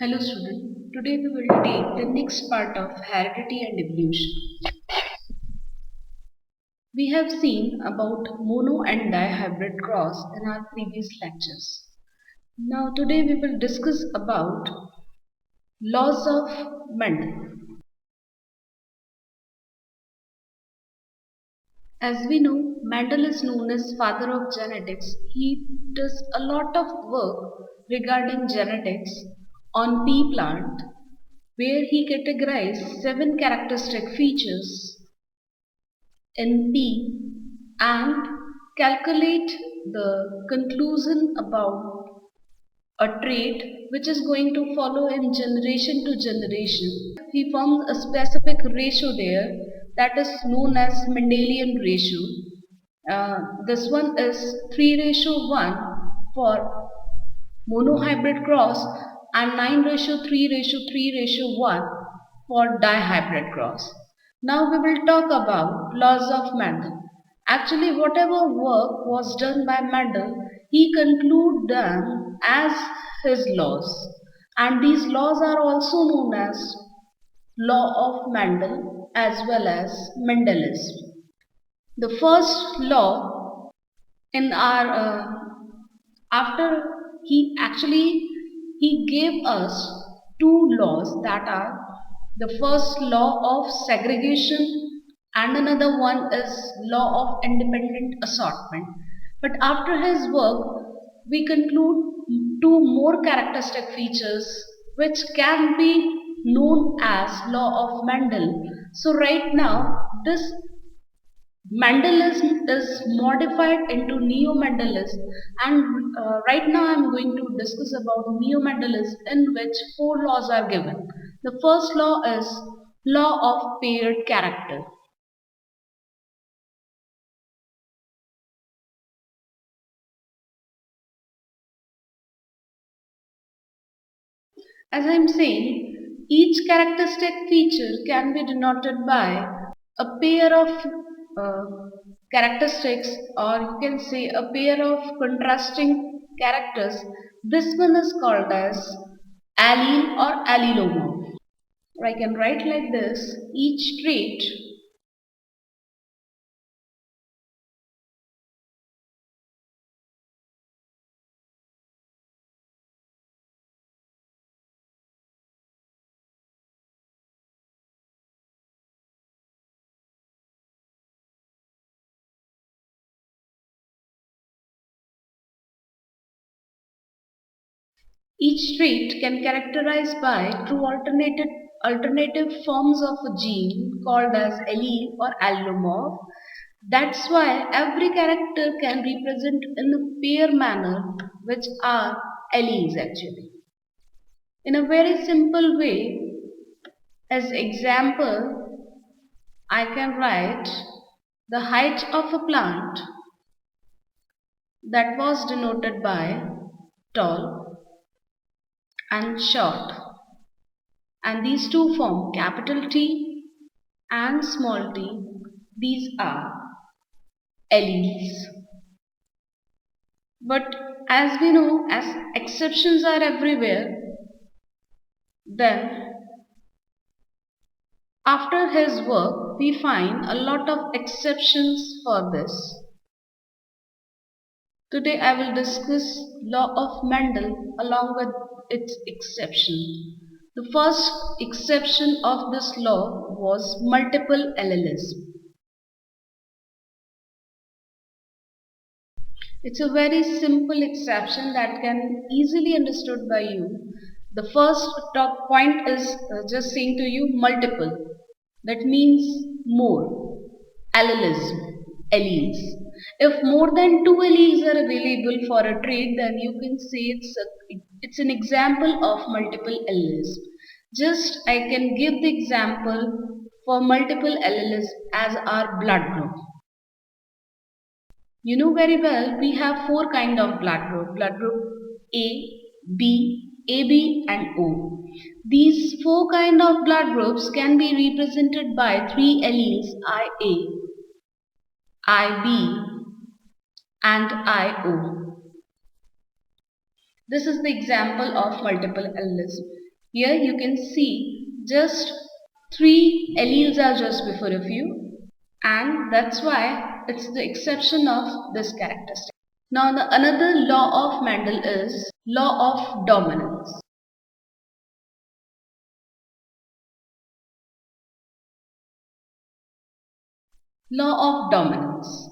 Hello student, today we will take the next part of heredity and evolution. We have seen about mono and dihybrid cross in our previous lectures. Now today we will discuss about laws of Mendel. As we know, Mendel is known as father of genetics. He does a lot of work regarding genetics on pea plant where he categorized 7 characteristic features in P and calculate the conclusion about a trait which is going to follow in generation to generation. He forms a specific ratio there that is known as Mendelian ratio. This one is 3:1 for monohybrid cross and 9:3:3:1 for dihybrid cross. Now we will talk about laws of Mendel. Actually, whatever work was done by Mendel, he concluded them as his laws. And these laws are also known as law of Mendel as well as Mendelism. The first law in our after he gave us two laws that are the first law of segregation and another one is law of independent assortment. But after his work we conclude two more characteristic features which can be known as law of Mendel. So right now this Mendelism is modified into Neo-Mendelism, and right now I'm going to discuss about Neo-Mendelism, in which four laws are given. The first law is law of paired character. As I'm saying, each characteristic feature can be denoted by a pair of uh, characteristics, or you can say a pair of contrasting characters. This one is called as allele or allelomorph. Or I can write like this: each trait Each trait can characterize by two alternative forms of a gene called as allele or allelomorph. That's why every character can be present in a pair manner, which are alleles actually. In a very simple way, as example, I can write the height of a plant that was denoted by tall and short, and these two form capital T and small t. These are alleles. But as we know, as exceptions are everywhere, then after his work we find a lot of exceptions for this. Today I will discuss law of Mendel along with its exception. The first exception of this law was multiple allelism. It's a very simple exception that can easily understood by you. The first top point is just saying to you multiple. That means more. Allelism. Alleles. If more than two alleles are available for a trait, then you can say it's an example of multiple alleles. Just I can give the example for multiple alleles as our blood group. You know very well we have four kind of blood group. Blood group A, B, AB and O. These four kind of blood groups can be represented by three alleles IA, IB and IO. This is the example of multiple alleles. Here you can see just three alleles are just before of you, and that's why it's the exception of this characteristic. Now the another law of Mendel is law of dominance. Law of dominance.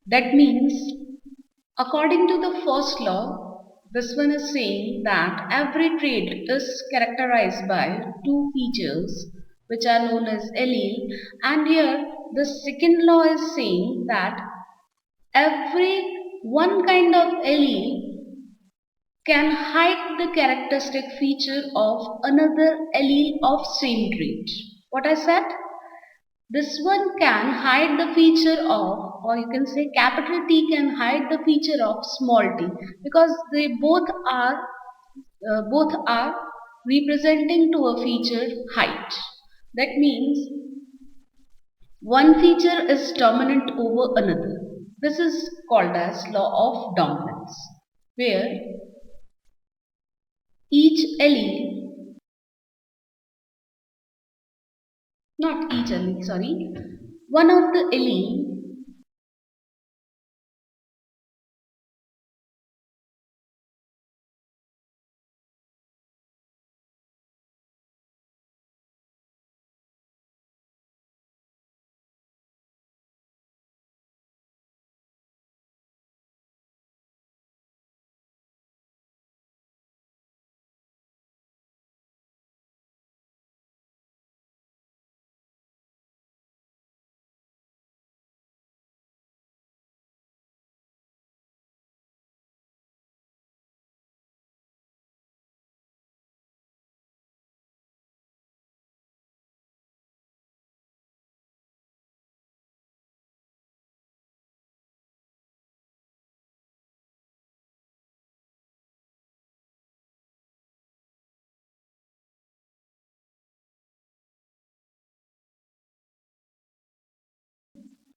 That means, according to the first law, this one is saying that every trait is characterized by two features which are known as allele, and here the second law is saying that every one kind of allele can hide the characteristic feature of another allele of same trait. What I said? This one can hide the feature of, or you can say capital T can hide the feature of small t, because they both are representing to a feature height. That means one feature is dominant over another. This is called as law of dominance, where each allele, not each allele, sorry, one of the allele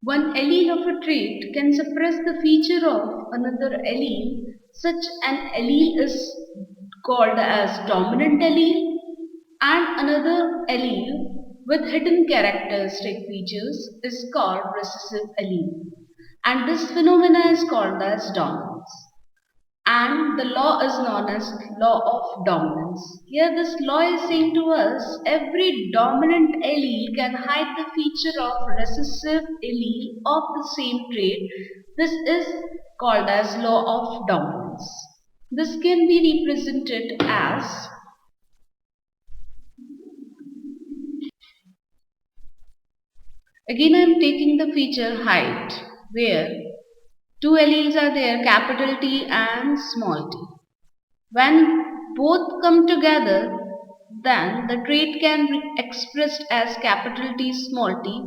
one allele of a trait can suppress the feature of another allele. Such an allele is called as dominant allele, and another allele with hidden characteristic features is called recessive allele. And this phenomena is called as dominance. And the law is known as law of dominance. Here this law is saying to us every dominant allele can hide the feature of recessive allele of the same trait. This is called as law of dominance. This can be represented as, again I am taking the feature height, where two alleles are there, capital T and small t. When both come together, then the trait can be expressed as capital T small t,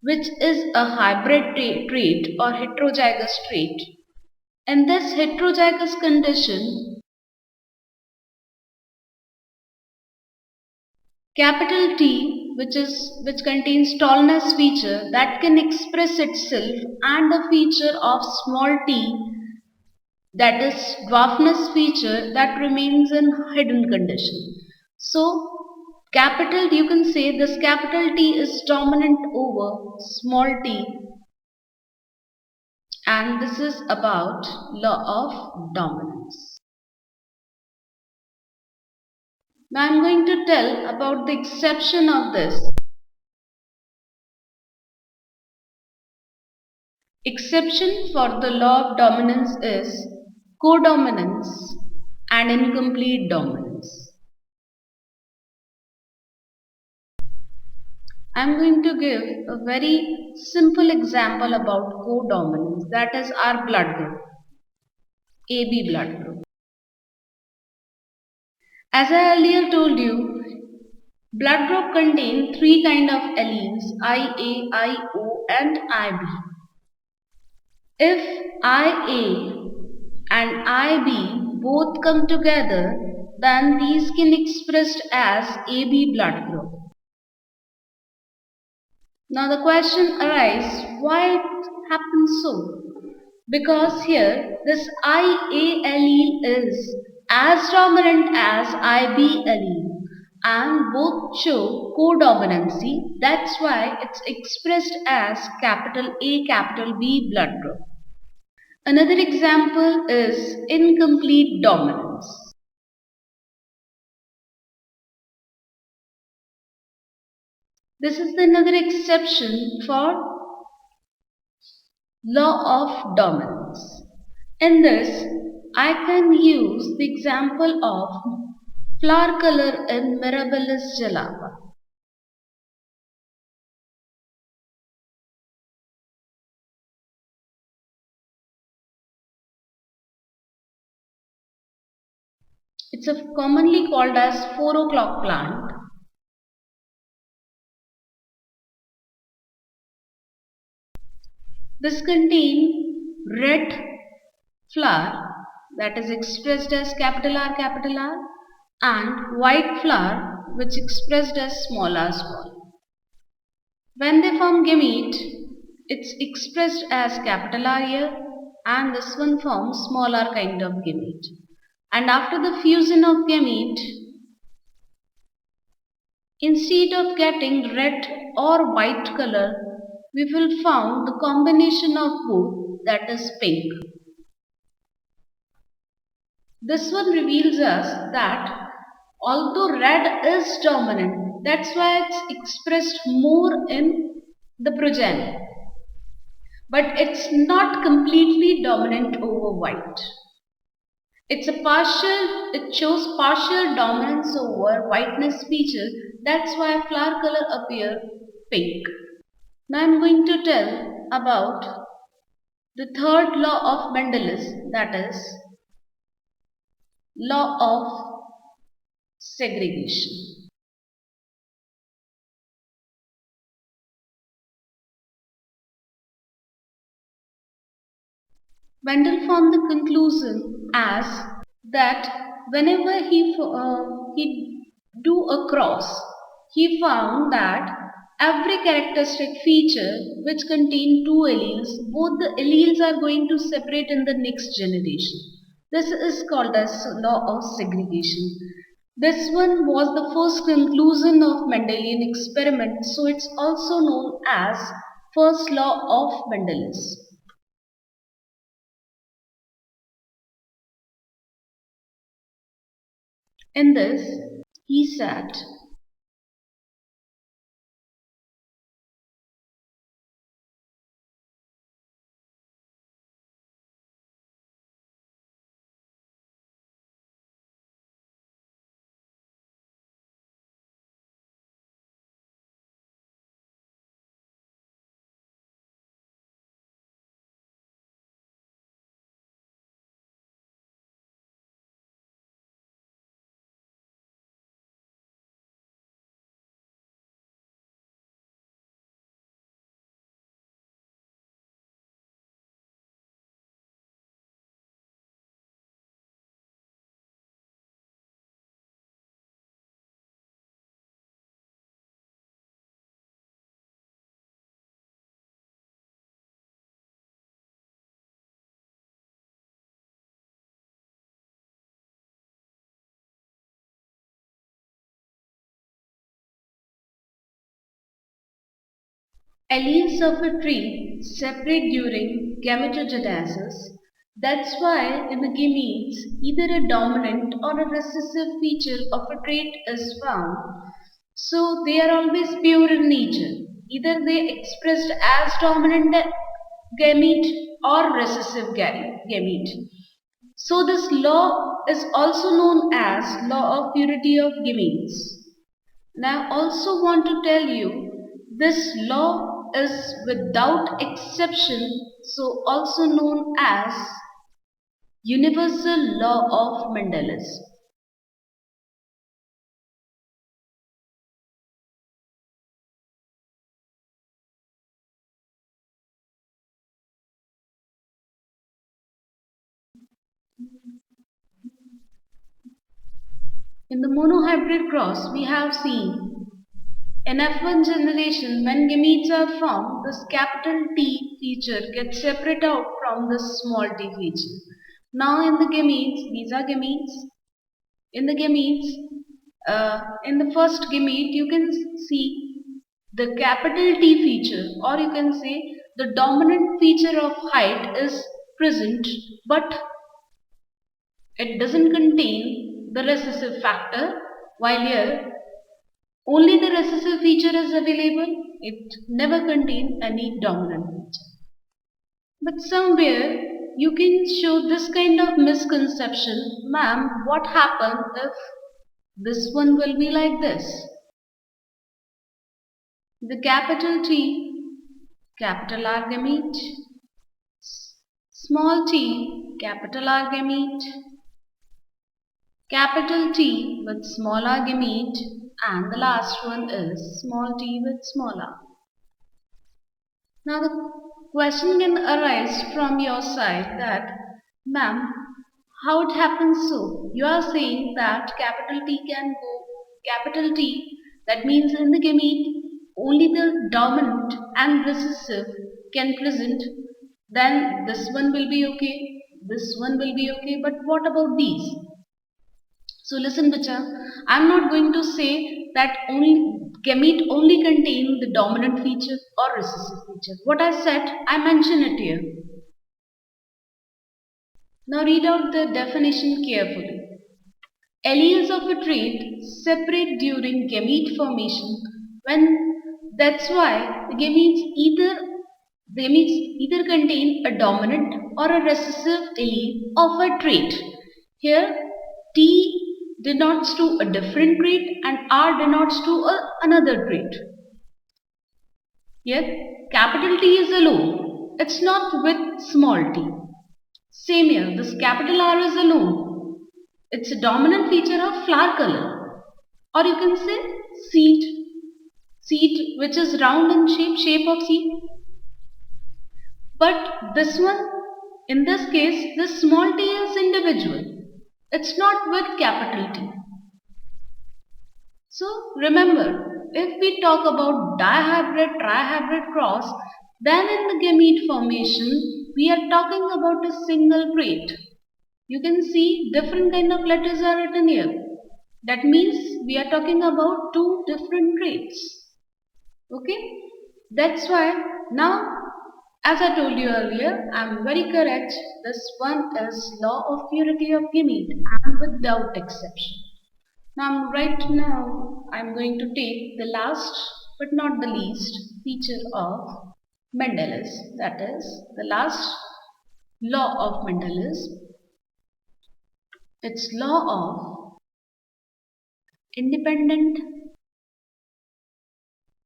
which is a hybrid trait or heterozygous trait. In this heterozygous condition, capital T, which contains tallness feature, that can express itself, and the feature of small t, that is dwarfness feature, that remains in hidden condition. So capital, you can say this capital T is dominant over small t, and this is about law of dominance. Now I am going to tell about the exception of this. Exception for the law of dominance is codominance and incomplete dominance. I am going to give a very simple example about codominance, that is our blood group, AB blood group. As I earlier told you, blood group contain three kind of alleles, IA, IO and IB. If IA and IB both come together, then these can expressed as AB blood group. Now the question arises, why it happens so? Because here this IA allele is as dominant as IB allele. and both show codominancy. That's why it's expressed as capital A, capital B blood group. Another example is incomplete dominance. This is another exception for law of dominance. In this, I can use the example of flower color in Mirabilis jalapa. It's commonly called as 4 o'clock plant. This contains red flower that is expressed as capital R and white flower which expressed as small r small. When they form gamete, it's expressed as capital R here and this one forms small r kind of gamete. And after the fusion of gamete, instead of getting red or white color, we will found the combination of both, that is pink. This one reveals us that although red is dominant, that's why it's expressed more in the progeny. But it's not completely dominant over white. It shows partial dominance over whiteness feature. That's why flower color appear pink. Now I'm going to tell about the third law of Mendel's, that is law of segregation. Mendel formed the conclusion as that whenever he do a cross, he found that every characteristic feature which contain two alleles, both the alleles are going to separate in the next generation. This is called as law of segregation. This one was the first conclusion of Mendelian experiment, so it's also known as first law of Mendel's. In this, he said, alleles of a tree separate during gametogenesis. That's why in the gametes, either a dominant or a recessive feature of a trait is found. So they are always pure in nature. Either they expressed as dominant gamete or recessive gamete. So this law is also known as law of purity of gametes. And I also want to tell you this law is without exception, so also known as universal law of Mendel's. In the monohybrid cross, we have seen in F1 generation, when gametes are formed, this capital T feature gets separated out from the small t feature. Now in the gametes, these are gametes. In the gametes, In the first gamete, you can see the capital T feature, or you can say the dominant feature of height is present, but it doesn't contain the recessive factor, while here only the recessive feature is available. It never contains any dominant feature. But somewhere you can show this kind of misconception, ma'am, what happens if this one will be like this? The capital T, capital R gamete, small t, capital R gamete, capital T with small r gamete, and the last one is small t with small r. Now the question can arise from your side that, ma'am, how it happens so? You are saying that capital T can go, capital T, that means in the gamete only the dominant and recessive can present, then this one will be okay, this one will be okay, but what about these? So listen, Bacha, I'm not going to say that only gamete only contain the dominant feature or recessive feature. What I said, I mention it here. Now read out the definition carefully. Alleles of a trait separate during gamete formation when that's why the gametes either contain a dominant or a recessive allele of a trait. Here T denotes to a different trait and R denotes to another trait. Yet capital T is alone. It's not with small t. Same here, this capital R is alone. It's a dominant feature of flower color. Or you can say seed. Seed which is round in shape of seed. But this one, in this case, this small t is individual. It's not with capital T. So remember, if we talk about dihybrid, trihybrid cross, then in the gamete formation, we are talking about a single trait. You can see different kind of letters are written here. That means we are talking about two different traits. Okay? That's why now, as I told you earlier, I am very correct. This one is law of purity of gamete and without exception. Right now, I'm going to take the last but not the least feature of Mendel is, that is, the last law of Mendel is its law of independent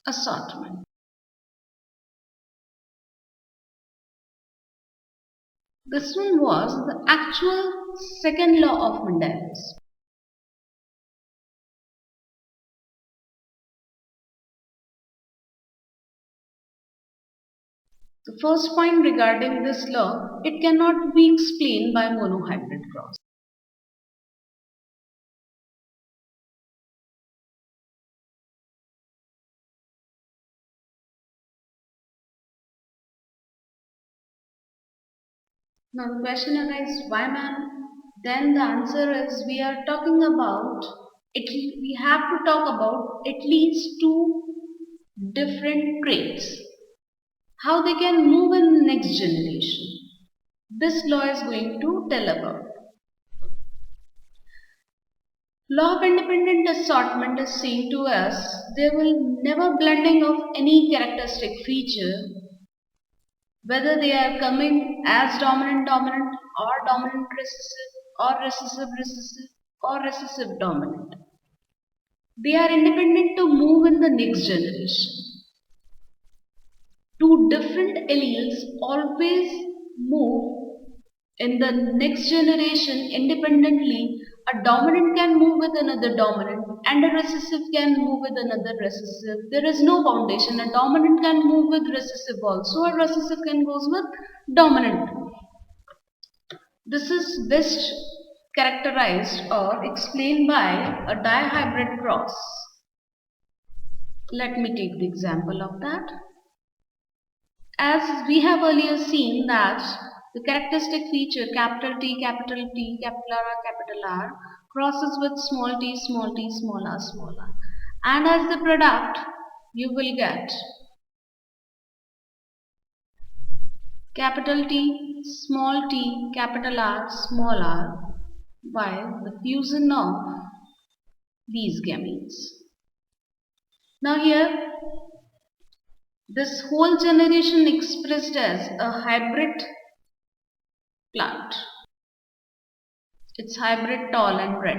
assortment. This one was the actual second law of Mendel's. The first point regarding this law, it cannot be explained by monohybrid cross. Now the question arises, why ma'am? Then the answer is we are talking about we have to talk about at least two different traits. How they can move in the next generation. This law is going to tell about. Law of independent assortment is saying to us there will never blending of any characteristic feature, whether they are coming as dominant dominant or dominant recessive or recessive recessive or recessive dominant. They are independent to move in the next generation. Two different alleles always move in the next generation independently. A dominant can move with another dominant and a recessive can move with another recessive. There is no foundation. A dominant can move with recessive also. A recessive can goes with dominant. This is best characterized or explained by a dihybrid cross. Let me take the example of that. As we have earlier seen that the characteristic feature capital T, capital R crosses with small t, small r. And as the product, you will get capital T, capital R, small r by the fusion of these gametes. Now here, this whole generation expressed as a hybrid plant. It's hybrid tall and red.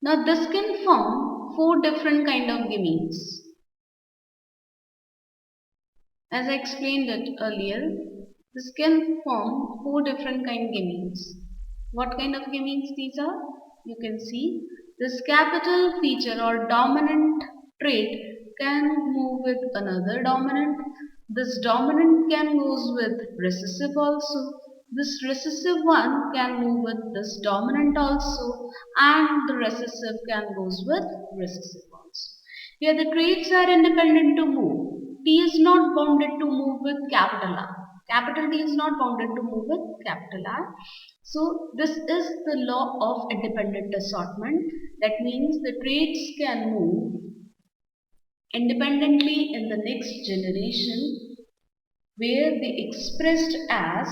Now this can form four different kind of gametes. As I explained it earlier, this can form four different kind of gametes. What kind of gametes these are? You can see this capital feature or dominant trait can move with another dominant. This dominant can goes with recessive also. This recessive one can move with this dominant also, and the recessive can goes with recessive also. Here the traits are independent to move. T is not bounded to move with capital R. Capital T is not bounded to move with capital R. So this is the law of independent assortment. That means the traits can move independently in the next generation where they expressed as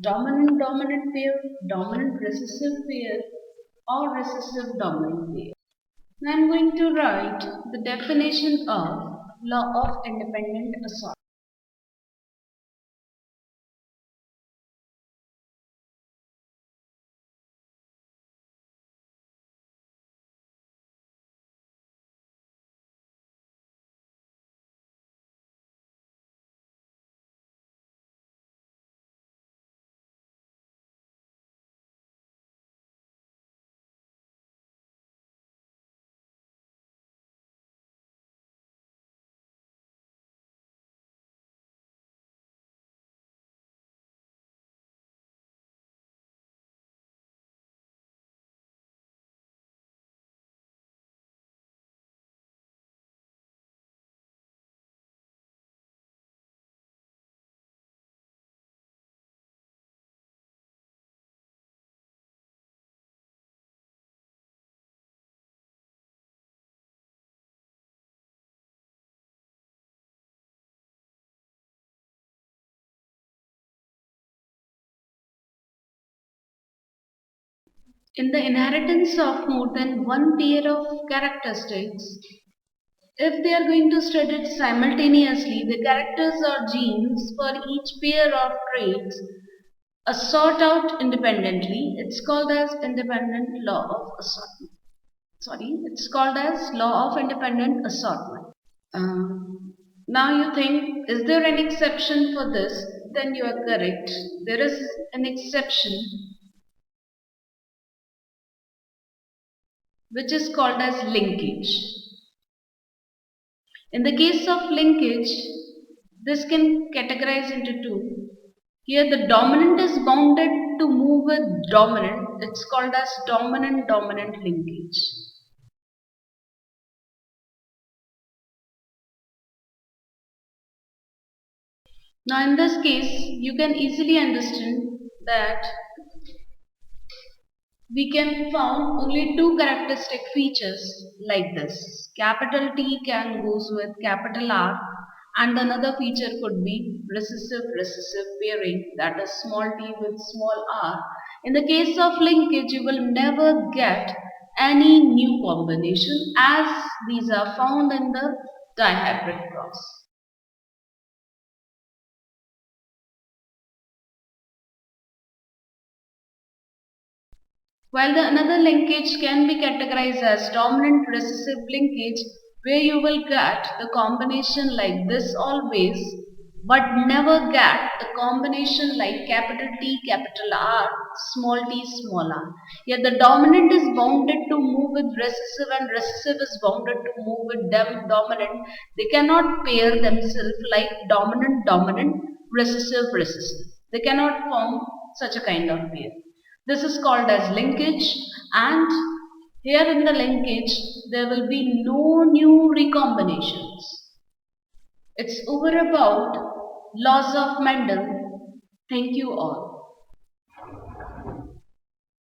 dominant dominant pair, dominant recessive pair, or recessive dominant pair. Now I am going to write the definition of law of independent assortment. In the inheritance of more than one pair of characteristics, if they are going to study it simultaneously, the characters or genes for each pair of traits are sought out independently. It's called as independent law of assortment. It's called as law of independent assortment. Now you think, is there an exception for this? Then you are correct. There is an exception which is called as linkage. In the case of linkage, this can categorize into two. Here the dominant is bounded to move with dominant. It's called as dominant-dominant linkage. Now in this case, you can easily understand that we can found only two characteristic features like this. Capital T can goes with capital R, and another feature could be recessive pairing, that is small t with small r. In the case of linkage, you will never get any new combination as these are found in the dihybrid cross. While the another linkage can be categorized as dominant recessive linkage, where you will get the combination like this always, but never get the combination like capital T, capital R, small r. Yet the dominant is bounded to move with recessive and recessive is bounded to move with dominant. They cannot pair themselves like dominant, recessive. They cannot form such a kind of pair. This is called as linkage, and here in the linkage there will be no new recombinations. It's over about laws of Mendel. Thank you all.